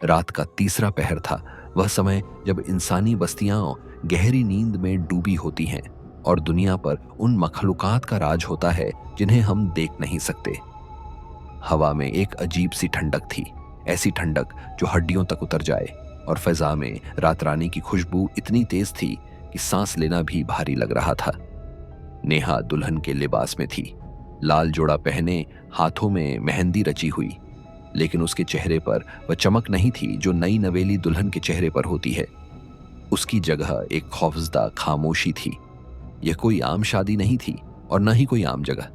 रात का तीसरा पहर था, वह समय जब इंसानी बस्तियां गहरी नींद में डूबी होती हैं और दुनिया पर उन मखलूकात का राज होता है जिन्हें हम देख नहीं सकते। हवा में एक अजीब सी ठंडक थी, ऐसी ठंडक जो हड्डियों तक उतर जाए, और फिजा में रात रानी की खुशबू इतनी तेज थी कि सांस लेना भी भारी लग रहा था। नेहा दुल्हन के लिबास में थी, लाल जोड़ा पहने, हाथों में मेहंदी रची हुई, लेकिन उसके चेहरे पर वह चमक नहीं थी जो नई नवेली दुल्हन के चेहरे पर होती है। उसकी जगह एक खौफजदा खामोशी थी। यह कोई आम शादी नहीं थी और न ही कोई आम जगह।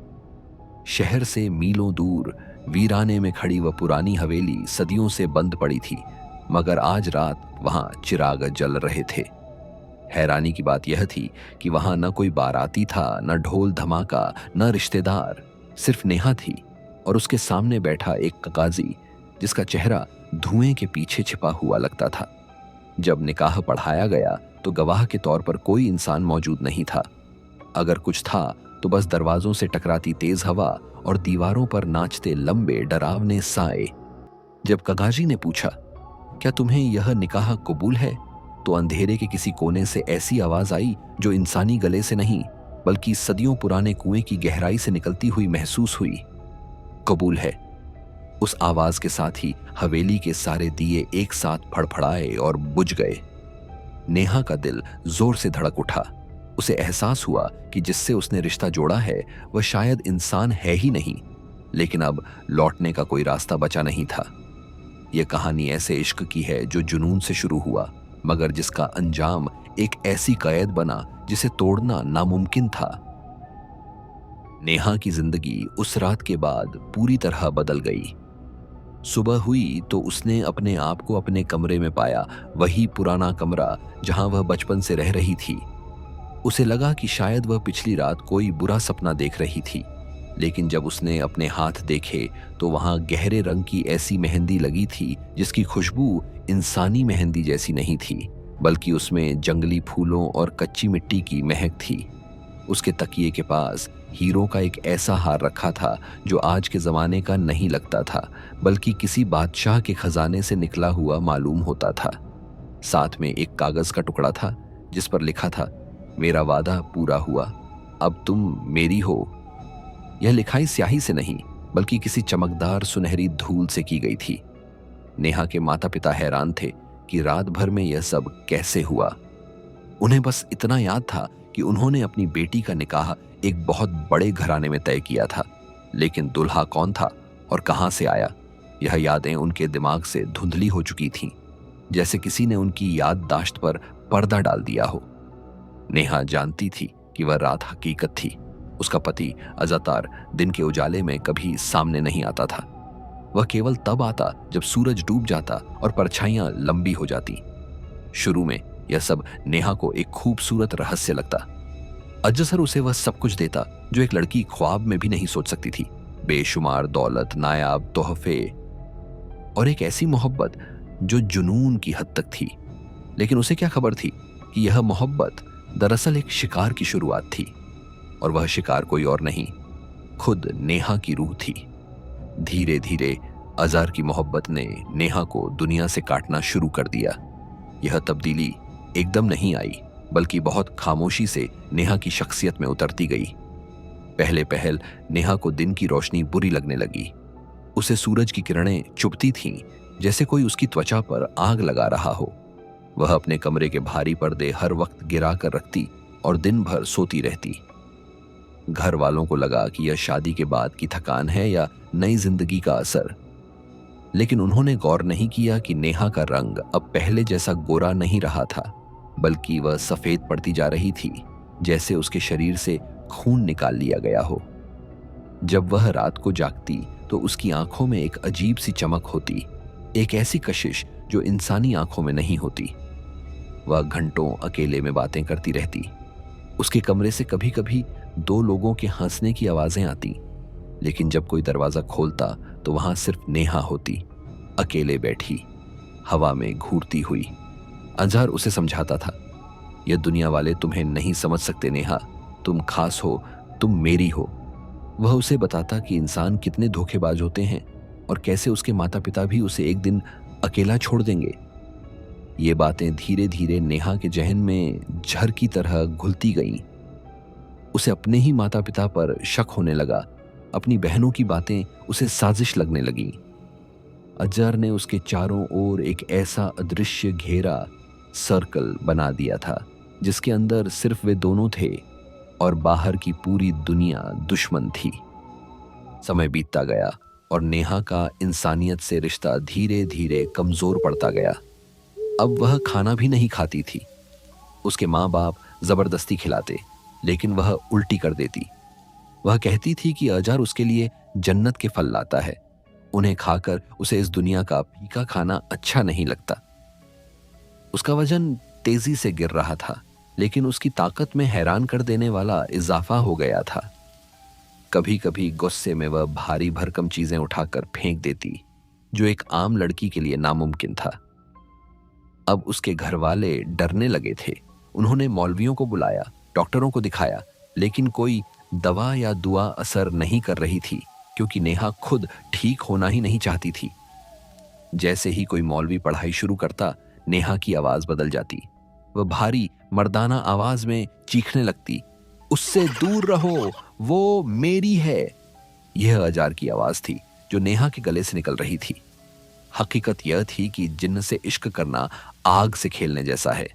शहर से मीलों दूर वीराने में खड़ी वह पुरानी हवेली सदियों से बंद पड़ी थी, मगर आज रात वहां चिराग जल रहे थे। हैरानी की बात यह थी कि वहां न कोई बाराती था, न ढोल धमाका, न रिश्तेदार, सिर्फ नेहा थी और उसके सामने बैठा एक काजी जिसका चेहरा धुएं के पीछे छिपा हुआ लगता था। जब निकाह पढ़ाया गया तो गवाह के तौर पर कोई इंसान मौजूद नहीं था। अगर कुछ था तो बस दरवाजों से टकराती तेज हवा और दीवारों पर नाचते लंबे डरावने साए। जब कगाजी ने पूछा, क्या तुम्हें यह निकाह कबूल है, तो अंधेरे के किसी कोने से ऐसी आवाज आई जो इंसानी गले से नहीं बल्कि सदियों पुराने कुएं की गहराई से निकलती हुई महसूस हुई। कबूल है। उस आवाज के साथ ही हवेली के सारे दिए एक साथ फड़फड़ाए और बुझ गए। नेहा का दिल जोर से धड़क उठा। उसे एहसास हुआ कि जिससे उसने रिश्ता जोड़ा है वह शायद इंसान है ही नहीं, लेकिन अब लौटने का कोई रास्ता बचा नहीं था। यह कहानी ऐसे इश्क की है जो जुनून से शुरू हुआ, मगर जिसका अंजाम एक ऐसी कैद बना जिसे तोड़ना नामुमकिन था। नेहा की जिंदगी उस रात के बाद पूरी तरह बदल गई। सुबह हुई तो उसने अपने आप को अपने कमरे में पाया, वही पुराना कमरा जहां वह बचपन से रह रही थी। उसे लगा कि शायद वह पिछली रात कोई बुरा सपना देख रही थी, लेकिन जब उसने अपने हाथ देखे तो वहां गहरे रंग की ऐसी मेहंदी लगी थी जिसकी खुशबू इंसानी मेहंदी जैसी नहीं थी, बल्कि उसमें जंगली फूलों और कच्ची मिट्टी की महक थी। उसके तकिए के पास हीरो का एक ऐसा हार रखा था जो आज के जमाने का नहीं लगता था, बल्कि किसी बादशाह के खजाने से निकला हुआ मालूम होता था। साथ में एक कागज का टुकड़ा था जिस पर लिखा था, मेरा वादा पूरा हुआ, अब तुम मेरी हो। यह लिखाई स्याही से नहीं बल्कि किसी चमकदार सुनहरी धूल से की गई थी। नेहा के माता पिता हैरान थे कि रात भर में यह सब कैसे हुआ। उन्हें बस इतना याद था कि उन्होंने अपनी बेटी का निकाह एक बहुत बड़े घराने में तय किया था, लेकिन दुल्हा कौन था और कहां से आया, यह यादें उनके दिमाग से धुंधली हो चुकी थीं, जैसे किसी ने उनकी याददाश्त पर पर्दा डाल दिया हो। नेहा जानती थी कि वह रात हकीकत थी। उसका पति अजातार दिन के उजाले में कभी सामने नहीं आता था। वह केवल तब आता जब सूरज डूब जाता और परछाइयां लंबी हो जाती। शुरू में यह सब नेहा को एक खूबसूरत रहस्य लगता। अजसर उसे वह सब कुछ देता जो एक लड़की ख्वाब में भी नहीं सोच सकती थी, बेशुमार दौलत, नायाब तोहफे और एक ऐसी मोहब्बत जो जुनून की हद तक थी। लेकिन उसे क्या खबर थी कि यह मोहब्बत दरअसल एक शिकार की शुरुआत थी, और वह शिकार कोई और नहीं, खुद नेहा की रूह थी। धीरे धीरे अजार की मोहब्बत ने नेहा को दुनिया से काटना शुरू कर दिया। यह तब्दीली एकदम नहीं आई, बल्कि बहुत खामोशी से नेहा की शख्सियत में उतरती गई। पहले पहल नेहा को दिन की रोशनी बुरी लगने लगी। उसे सूरज की किरणें चुभती थीं, जैसे कोई उसकी त्वचा पर आग लगा रहा हो। वह अपने कमरे के भारी पर्दे हर वक्त गिरा कर रखती और दिन भर सोती रहती। घर वालों को लगा कि यह शादी के बाद की थकान है या नई जिंदगी का असर, लेकिन उन्होंने गौर नहीं किया कि नेहा का रंग अब पहले जैसा गोरा नहीं रहा था, बल्कि वह सफेद पड़ती जा रही थी, जैसे उसके शरीर से खून निकाल लिया गया हो। जब वह रात को जागती तो उसकी आंखों में एक अजीब सी चमक होती, एक ऐसी कशिश जो इंसानी आंखों में नहीं होती। वह घंटों अकेले में बातें करती रहती। उसके कमरे से कभी कभी दो लोगों के हंसने की आवाजें आती, लेकिन जब कोई दरवाजा खोलता तो वहां सिर्फ नेहा होती, अकेले बैठी, हवा में घूरती हुई। अजहर उसे समझाता था, यह दुनिया वाले तुम्हें नहीं समझ सकते नेहा, तुम खास हो, तुम मेरी हो। वह उसे बताता कि इंसान कितने धोखेबाज होते हैं और कैसे उसके माता पिता भी उसे एक दिन अकेला छोड़ देंगे? ये बातें धीरे धीरे नेहा के जहन में जहर की तरह घुलती गईं। उसे अपने ही माता पिता पर शक होने लगा। अपनी बहनों की बातें उसे साजिश लगने लगीं। अजहर ने उसके चारों ओर एक ऐसा अदृश्य घेरा सर्कल बना दिया था जिसके अंदर सिर्फ वे दोनों थे और बाहर की पूरी दुनिया दुश्मन थी। समय बीतता गया और नेहा का इंसानियत से रिश्ता धीरे धीरे कमजोर पड़ता गया। अब वह खाना भी नहीं खाती थी। उसके माँ बाप जबरदस्ती खिलाते, लेकिन वह उल्टी कर देती। वह कहती थी कि अजहर उसके लिए जन्नत के फल लाता है, उन्हें खाकर उसे इस दुनिया का फीका खाना अच्छा नहीं लगता। उसका वजन तेजी से गिर रहा था, लेकिन उसकी ताकत में हैरान कर देने वाला इजाफा हो गया था। कभी कभी गुस्से में वह भारी भरकम चीजें उठाकर फेंक देती, जो एक आम लड़की के लिए नामुमकिन था। अब उसके घर वाले डरने लगे थे। उन्होंने मौलवियों को बुलाया, डॉक्टरों को दिखाया, लेकिन कोई दवा या दुआ असर नहीं कर रही थी, क्योंकि नेहा खुद ठीक होना ही नहीं चाहती थी। जैसे ही कोई मौलवी पढ़ाई शुरू करता, नेहा की आवाज बदल जाती। वह भारी मर्दाना आवाज में चीखने लगती, उससे दूर रहो, वो मेरी है। यह अजार की आवाज थी जो नेहा के गले से निकल रही थी। हकीकत यह थी कि जिन्न से इश्क करना आग से खेलने जैसा है।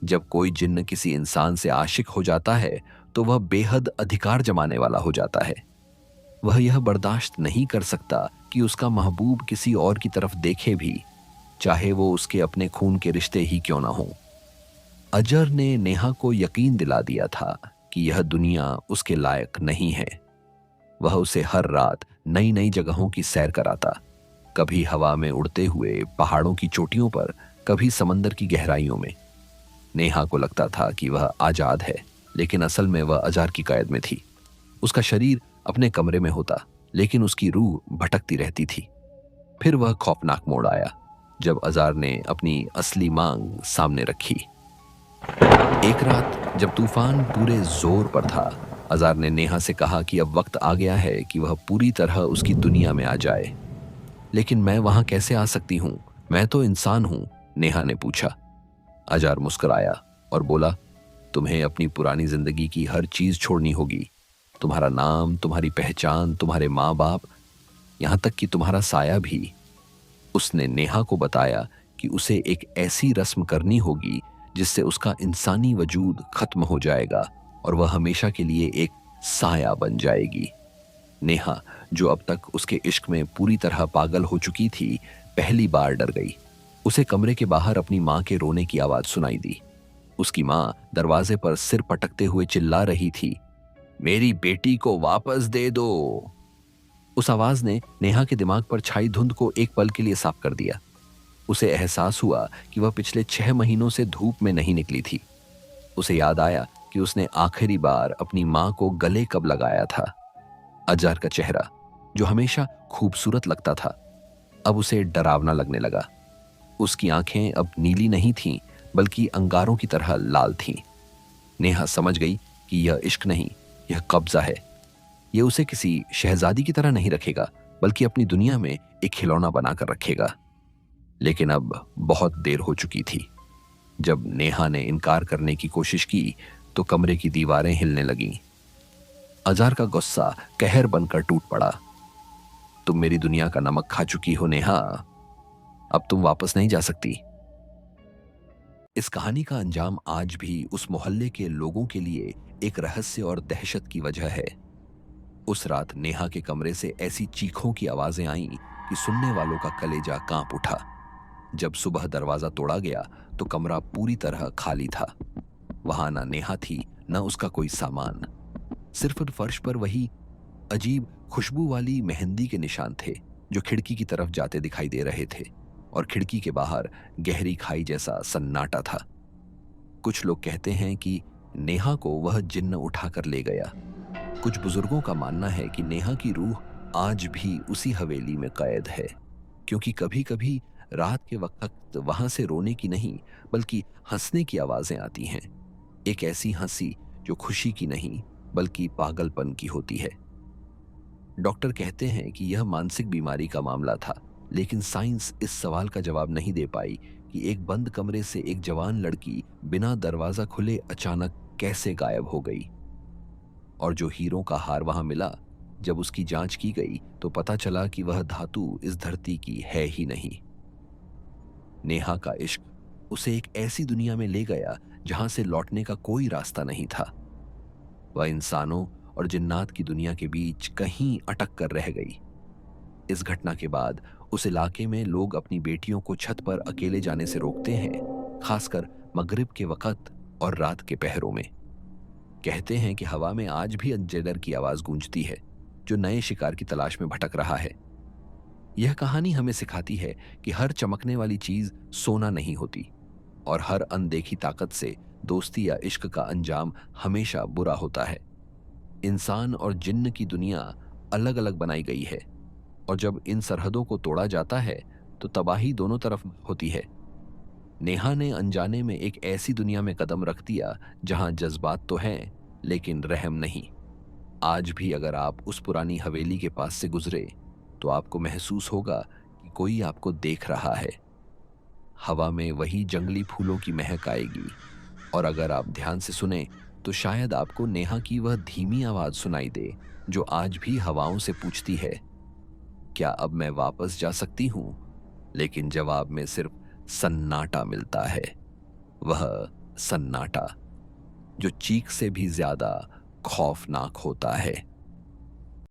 जब कोई जिन्न किसी इंसान से आशिक हो जाता है तो वह बेहद अधिकार जमाने वाला हो जाता है। वह यह बर्दाश्त नहीं कर सकता कि उसका महबूब किसी और की तरफ देखे भी, चाहे वो उसके अपने खून के रिश्ते ही क्यों ना हो। अजहर ने नेहा को यकीन दिला दिया था कि यह दुनिया उसके लायक नहीं है। वह उसे हर रात नई नई जगहों की सैर कराता, कभी हवा में उड़ते हुए पहाड़ों की चोटियों पर, कभी समंदर की गहराइयों में। नेहा को लगता था कि वह आजाद है, लेकिन असल में वह अजहर की कैद में थी। उसका शरीर अपने कमरे में होता, लेकिन उसकी रूह भटकती रहती थी। फिर वह खौफनाक मोड़ आया जब अजहर ने अपनी असली मांग सामने रखी। एक रात जब तूफान पूरे जोर पर था, अजहर ने नेहा से कहा कि अब वक्त आ गया है कि वह पूरी तरह उसकी दुनिया में आ जाए। लेकिन मैं वहां कैसे आ सकती हूं? मैं तो इंसान हूं, नेहा ने पूछा। अजहर मुस्कुराया और बोला, तुम्हें अपनी पुरानी जिंदगी की हर चीज छोड़नी होगी। तुम्हारा नाम, तुम्हारी पहचान, तुम्हारे माँ बाप, यहां तक कि तुम्हारा साया भी। उसने नेहा को बताया कि उसे एक ऐसी रस्म करनी होगी जिससे उसका इंसानी वजूद खत्म हो जाएगा और वह हमेशा के लिए एक साया बन जाएगी। नेहा, जो अब तक उसके इश्क में पूरी तरह पागल हो चुकी थी, पहली बार डर गई। उसे कमरे के बाहर अपनी माँ के रोने की आवाज सुनाई दी। उसकी माँ दरवाजे पर सिर पटकते हुए चिल्ला रही थी, मेरी बेटी को वापस दे दो। उस आवाज ने नेहा के दिमाग पर छाई धुंध को एक पल के लिए साफ कर दिया। उसे एहसास हुआ कि वह पिछले 6 महीनों से धूप में नहीं निकली थी। उसे याद आया कि उसने आखिरी बार अपनी माँ को गले कब लगाया था। अजहर का चेहरा, जो हमेशा खूबसूरत लगता था, अब उसे डरावना लगने लगा। उसकी आंखें अब नीली नहीं थीं, बल्कि अंगारों की तरह लाल थीं। नेहा समझ गई कि यह इश्क नहीं, यह कब्जा है। यह उसे किसी शहजादी की तरह नहीं रखेगा, बल्कि अपनी दुनिया में एक खिलौना बनाकर रखेगा। लेकिन अब बहुत देर हो चुकी थी। जब नेहा ने इनकार करने की कोशिश की तो कमरे की दीवारें हिलने लगीं। अजहर का गुस्सा कहर बनकर टूट पड़ा। तुम मेरी दुनिया का नमक खा चुकी हो नेहा, अब तुम वापस नहीं जा सकती। इस कहानी का अंजाम आज भी उस मोहल्ले के लोगों के लिए एक रहस्य और दहशत की वजह है। उस रात नेहा के कमरे से ऐसी चीखों की आवाजें आईं कि सुनने वालों का कलेजा कांप उठा। जब सुबह दरवाजा तोड़ा गया तो कमरा पूरी तरह खाली था। वहां ना नेहा थी, न उसका कोई सामान। सिर्फ फर्श पर वही अजीब खुशबू वाली मेहंदी के निशान थे जो खिड़की की तरफ जाते दिखाई दे रहे थे, और खिड़की के बाहर गहरी खाई जैसा सन्नाटा था। कुछ लोग कहते हैं कि नेहा को वह जिन्न उठाकर ले गया। कुछ बुजुर्गों का मानना है कि नेहा की रूह आज भी उसी हवेली में कैद है, क्योंकि कभी कभी रात के वक्त वहां से रोने की नहीं बल्कि हंसने की आवाजें आती हैं। एक ऐसी हंसी जो खुशी की नहीं बल्कि पागलपन की होती है। डॉक्टर कहते हैं कि यह मानसिक बीमारी का मामला था, लेकिन साइंस इस सवाल का जवाब नहीं दे पाई कि एक बंद कमरे से एक जवान लड़की बिना दरवाजा खुले अचानक कैसे गायब हो गई। और जो हीरों का हार वहां मिला, जब उसकी जांच की गई तो पता चला कि वह धातु इस धरती की है ही नहीं। नेहा का इश्क उसे एक ऐसी दुनिया में ले गया जहां से लौटने का कोई रास्ता नहीं था। वह इंसानों और जिन्नात की दुनिया के बीच कहीं अटक कर रह गई। इस घटना के बाद उस इलाके में लोग अपनी बेटियों को छत पर अकेले जाने से रोकते हैं, खासकर मगरिब के वक्त और रात के पहरों में। कहते हैं कि हवा में आज भी अजगर की आवाज गूंजती है, जो नए शिकार की तलाश में भटक रहा है। यह कहानी हमें सिखाती है कि हर चमकने वाली चीज सोना नहीं होती, और हर अनदेखी ताकत से दोस्ती या इश्क का अंजाम हमेशा बुरा होता है। इंसान और जिन्न की दुनिया अलग अलग बनाई गई है, और जब इन सरहदों को तोड़ा जाता है तो तबाही दोनों तरफ होती है। नेहा ने अनजाने में एक ऐसी दुनिया में कदम रख दिया जहां जज्बात तो हैं, लेकिन रहम नहीं। आज भी अगर आप उस पुरानी हवेली के पास से गुजरे तो आपको महसूस होगा कि कोई आपको देख रहा है। हवा में वही जंगली फूलों की महक आएगी, और अगर आप ध्यान से सुने तो शायद आपको नेहा की वह धीमी आवाज सुनाई दे जो आज भी हवाओं से पूछती है, क्या अब मैं वापस जा सकती हूं? लेकिन जवाब में सिर्फ सन्नाटा मिलता है। वह सन्नाटा जो चीख से भी ज्यादा खौफनाक होता है।